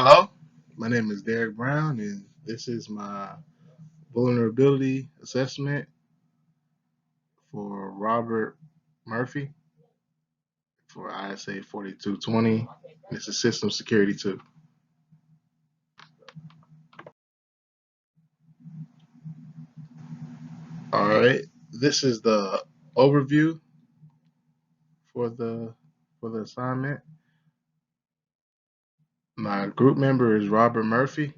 Hello, my name is Derek Brown, and this is my vulnerability assessment for Robert Murphy for ISA 4220. It's a system security too. All right, this is the overview for the assignment. My group member is Robert Murphy.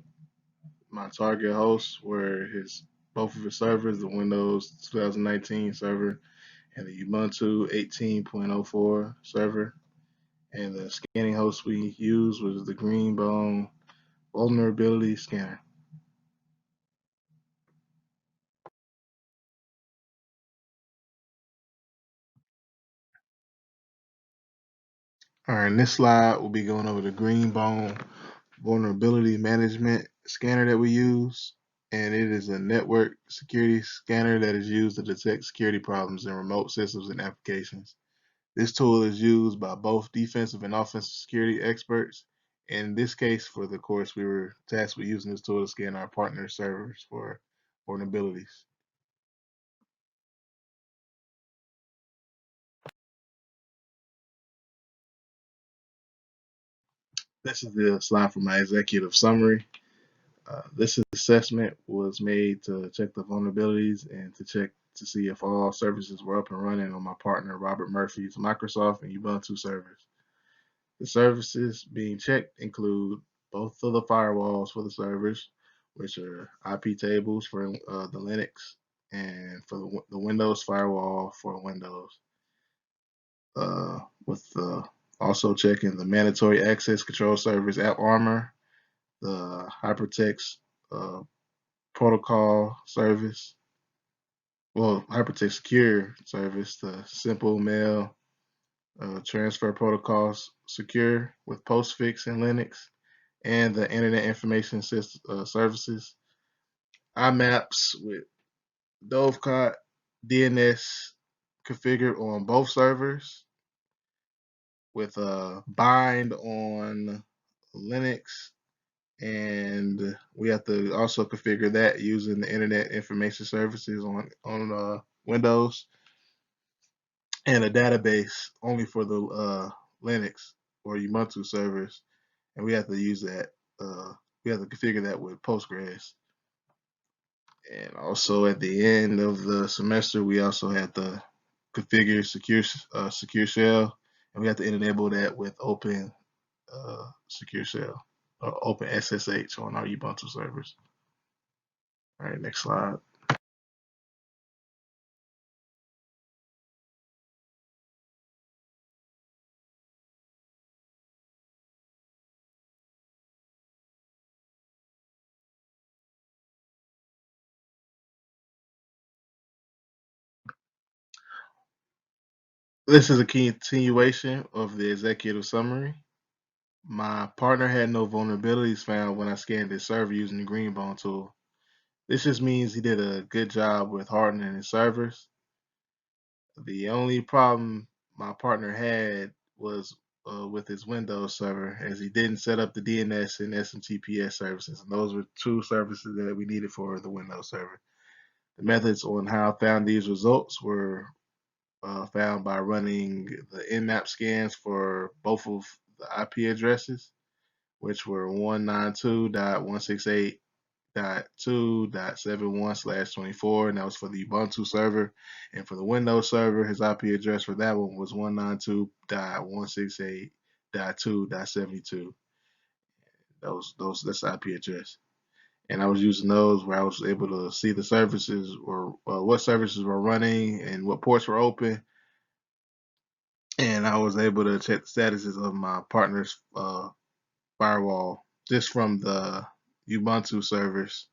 My target hosts were his both of his servers, the Windows 2019 server and the Ubuntu 18.04 server. And the scanning host we used was the Greenbone Vulnerability Scanner. All right, in this slide, we'll be going over the Greenbone Vulnerability Management Scanner that we use. And it is a network security scanner that is used to detect security problems in remote systems and applications. This tool is used by both defensive and offensive security experts. In this case, for the course, we were tasked with using this tool to scan our partner servers for vulnerabilities. This is the slide for my executive summary. This assessment was made to check the vulnerabilities and to check to see if all services were up and running on my partner Robert Murphy's Microsoft and Ubuntu servers. The services being checked include both of the firewalls for the servers, which are IP tables for the Linux, and for the Windows firewall for Windows. With also checking the mandatory access control service AppArmor, the Hypertext uh, protocol service, well, Hypertext Secure service, the Simple Mail transfer protocols secure with Postfix and Linux, and the Internet Information Services, IMAPS with Dovecot, DNS configured on both servers with Bind on Linux, and we have to also configure that using the Internet Information Services on Windows, and a database only for the Linux or Ubuntu servers, and we have to use that. We have to configure that with Postgres. And also at the end of the semester, we also have to configure secure shell, and we have to enable that with Open Secure Shell or Open SSH on our Ubuntu servers. All right, next slide. This is a continuation of the executive summary. My partner had no vulnerabilities found when I scanned his server using the Greenbone tool. This just means he did a good job with hardening his servers. The only problem my partner had was with his Windows server, as he didn't set up the DNS and SMTPS services, and those were two services that we needed for the Windows server. The methods on how I found these results were found by running the Nmap scans for both of the IP addresses, which were 192.168.2.71/24, and that was for the Ubuntu server. And for the Windows server, his IP address for that one was 192.168.2.72. That's the IP address. And I was using those where I was able to see the services or what services were running and what ports were open, and I was able to check the statuses of my partner's firewall just from the Ubuntu servers.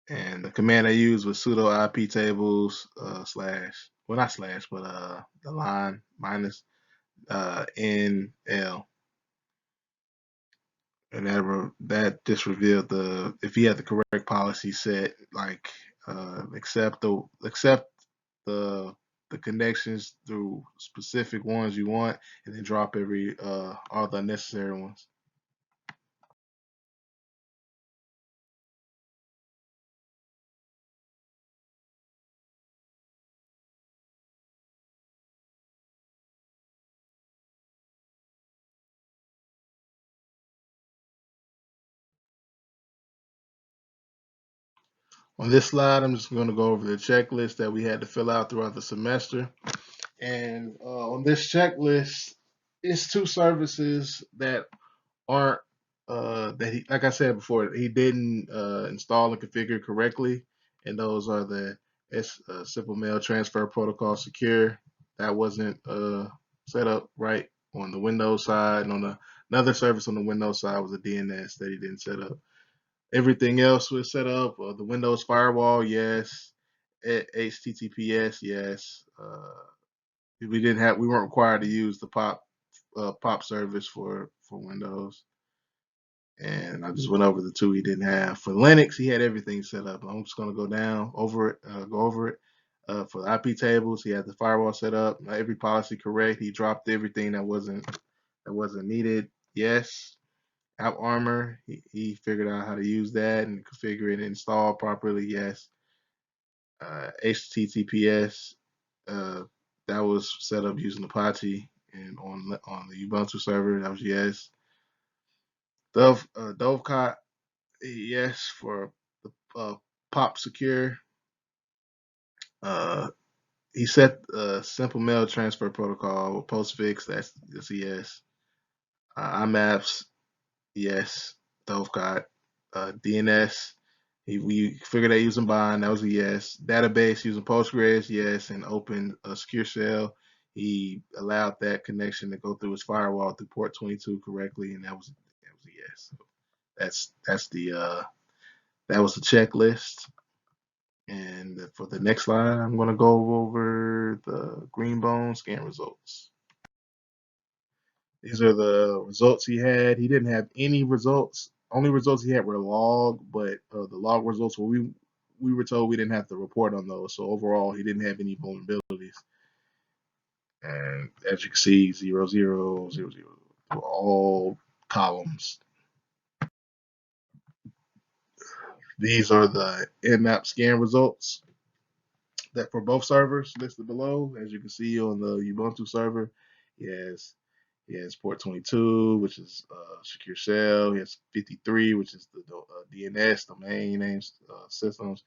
And the command I used was sudo IP tables slash, well, not slash, but the line minus NL. And that just revealed if he had the correct policy set, like accept the the connections through specific ones you want, and then drop all the unnecessary ones. On this slide, I'm just going to go over the checklist that we had to fill out throughout the semester. And on this checklist, it's two services that aren't that he, like I said before, he didn't install and configure correctly, and those are the Simple Mail Transfer Protocol Secure. That wasn't set up right on the Windows side, and on another service on the Windows side was a DNS that he didn't set up. Everything else was set up. The Windows firewall, yes. HTTPS, yes. We weren't required to use the POP service for Windows. And I just went over the two he didn't have. For Linux, he had everything set up. I'm just gonna go over it. For the IP tables, he had the firewall set up. Every policy correct. He dropped everything that wasn't needed. Yes. AppArmor, he figured out how to use that and configure it and install properly. Yes. HTTPS, that was set up using Apache and on the Ubuntu server. That was yes. Dovecot, yes, for the POP secure. He set simple mail transfer protocol with postfix. That's a yes. IMAPS, yes. Dovecot, DNS. We figured out using Bond. That was a yes. Database using Postgres, yes. And opened a secure shell. He allowed that connection to go through his firewall through port 22 correctly, and that was a yes. So that was the checklist. And for the next slide, I'm going to go over the Greenbone scan results. These are the results he had. He didn't have any results. Only results he had were log, but the log results were we were told we didn't have to report on those. So overall, he didn't have any vulnerabilities. And as you can see, 0, 0, 0, 0, were all columns. These are the Nmap scan results that for both servers listed below. As you can see on the Ubuntu server, he has port 22, which is secure shell. He has 53, which is the DNS, domain names systems.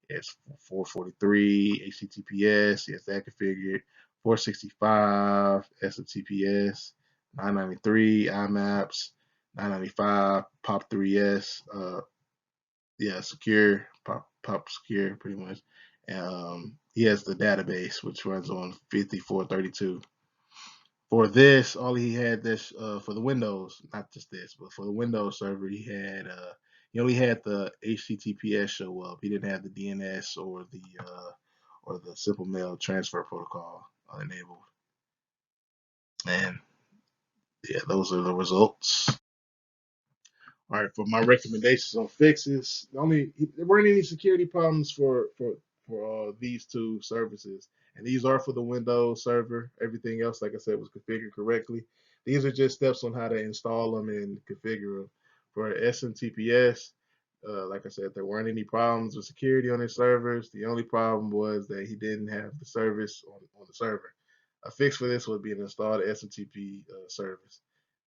He has 443 HTTPS. He has that configured. 465 SMTPS. 993 IMAPS. 995 POP3S. Secure pop secure pretty much. He has the database which runs on 5432. For this, all he had this for the Windows, not just this, but for the Windows server, he only had the HTTPS show up. He didn't have the DNS or the simple mail transfer protocol enabled. And yeah, those are the results. All right, for my recommendations on fixes, there weren't any security problems for these two services, and these are for the Windows server. Everything else, like I said, was configured correctly. These are just steps on how to install them and configure them. For SMTPS, like I said, there weren't any problems with security on his servers. The only problem was that he didn't have the service on the server. A fix for this would be to install the SMTP service.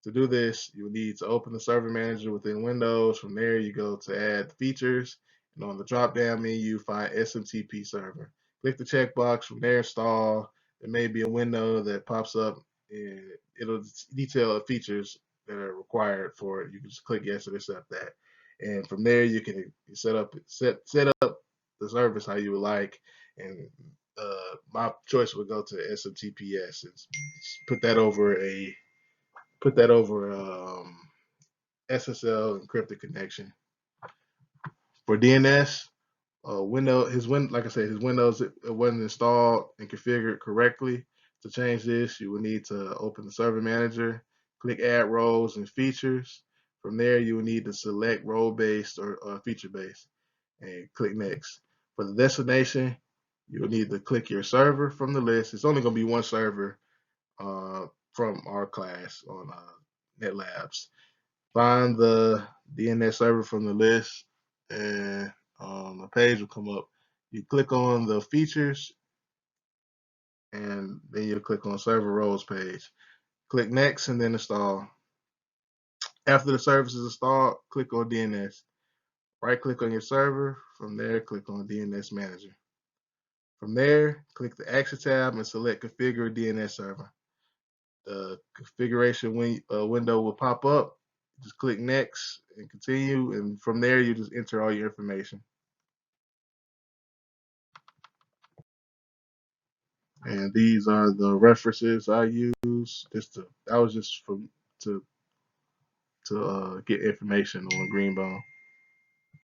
To do this, you will need to open the server manager within Windows. From there, you go to add features, and on the drop-down menu, find SMTP server. Click the checkbox. From there, install. There may be a window that pops up, and it'll detail the features that are required for it. You can just click yes and accept that, and from there, you can set up the service how you would like. And my choice would go to SMTPS and put that over SSL encrypted connection. For DNS, like I said, his Windows it wasn't installed and configured correctly. To change this, you will need to open the server manager, click add roles and features. From there, you will need to select role-based or feature-based and click next. For the destination, you will need to click your server from the list. It's only going to be one server from our class on NetLabs. Find the DNS server from the list, and a page will come up. You click on the features, and then you'll click on server roles page. Click next and then install. After the service is installed, click on DNS. Right click on your server. From there, click on DNS Manager. From there, click the Action tab and select Configure a DNS server. The configuration window will pop up. Just click Next and continue, and from there you just enter all your information. And these are the references I use. That was just to get information on Greenbone.